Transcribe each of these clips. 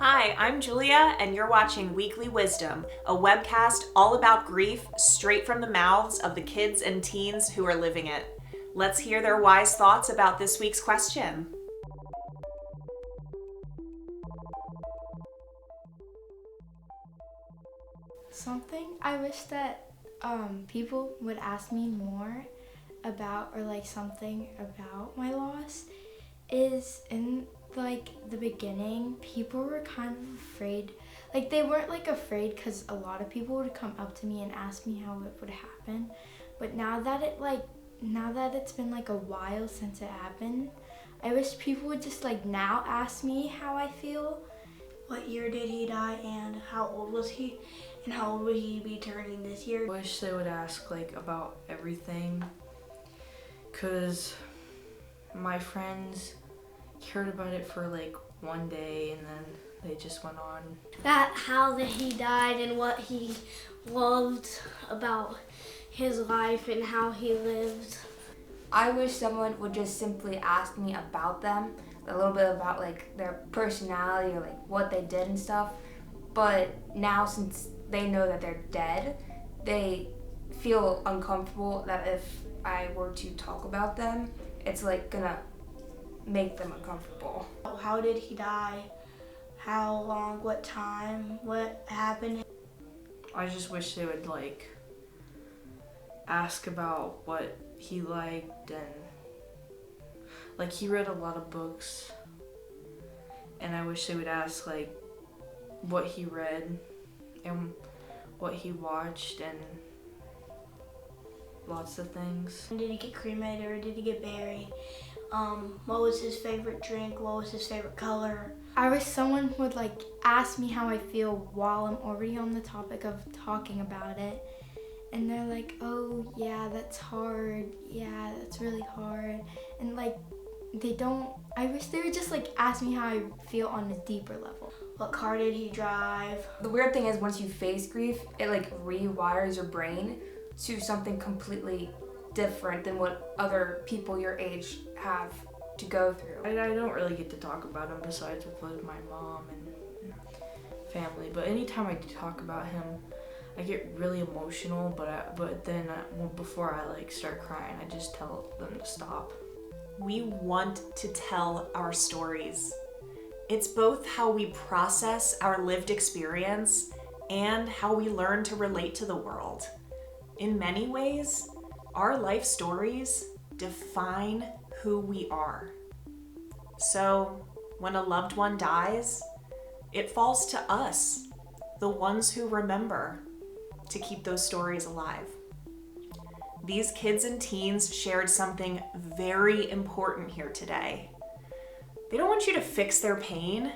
Hi, I'm Julia, and you're watching Weekly Wisdom, a webcast all about grief straight from the mouths of the kids and teens who are living it. Let's hear their wise thoughts about this week's question. Something I wish that people would ask me more about, or like something about my loss, is in the beginning, people were kind of afraid. Like they weren't afraid because a lot of people would come up to me and ask me how it would happen. But now that it's been a while since it happened, I wish people would just now ask me how I feel. What year did he die, and how old was he, and how old will he be turning this year? I wish they would ask about everything, cause my friends heard about it for one day and then they just went on. That how that he died and what he loved about his life and how he lived. I wish someone would just simply ask me about them, a little bit about their personality or what they did and stuff. But now, since they know that they're dead, they feel uncomfortable that if I were to talk about them, it's gonna make them uncomfortable. How did he die? How long? What time? What happened? I just wish they would ask about what he liked, and he read a lot of books, and I wish they would ask what he read and what he watched and lots of things. Did he get cremated or did he get buried? What was his favorite drink? What was his favorite color? I wish someone would ask me how I feel while I'm already on the topic of talking about it. And they're like, oh yeah, that's hard. Yeah, that's really hard. And I wish they would just ask me how I feel on a deeper level. What car did he drive? The weird thing is, once you face grief, it rewires your brain to something completely different than what other people your age have to go through. I don't really get to talk about him besides with my mom and family, but anytime I do talk about him, I get really emotional, but then before I start crying, I just tell them to stop. We want to tell our stories. It's both how we process our lived experience and how we learn to relate to the world. In many ways, our life stories define who we are. So, when a loved one dies, it falls to us, the ones who remember, to keep those stories alive. These kids and teens shared something very important here today. They don't want you to fix their pain,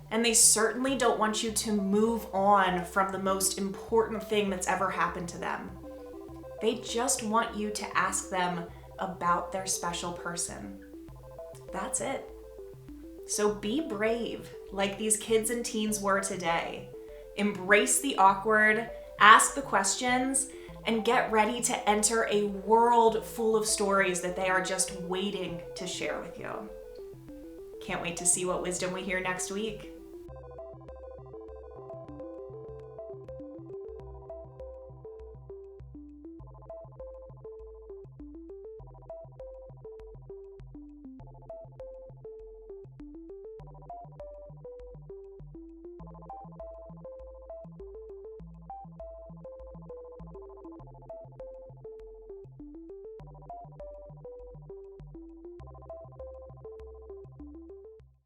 and they certainly don't want you to move on from the most important thing that's ever happened to them. They just want you to ask them about their special person. That's it. So be brave, like these kids and teens were today. Embrace the awkward, ask the questions, and get ready to enter a world full of stories that they are just waiting to share with you. Can't wait to see what wisdom we hear next week.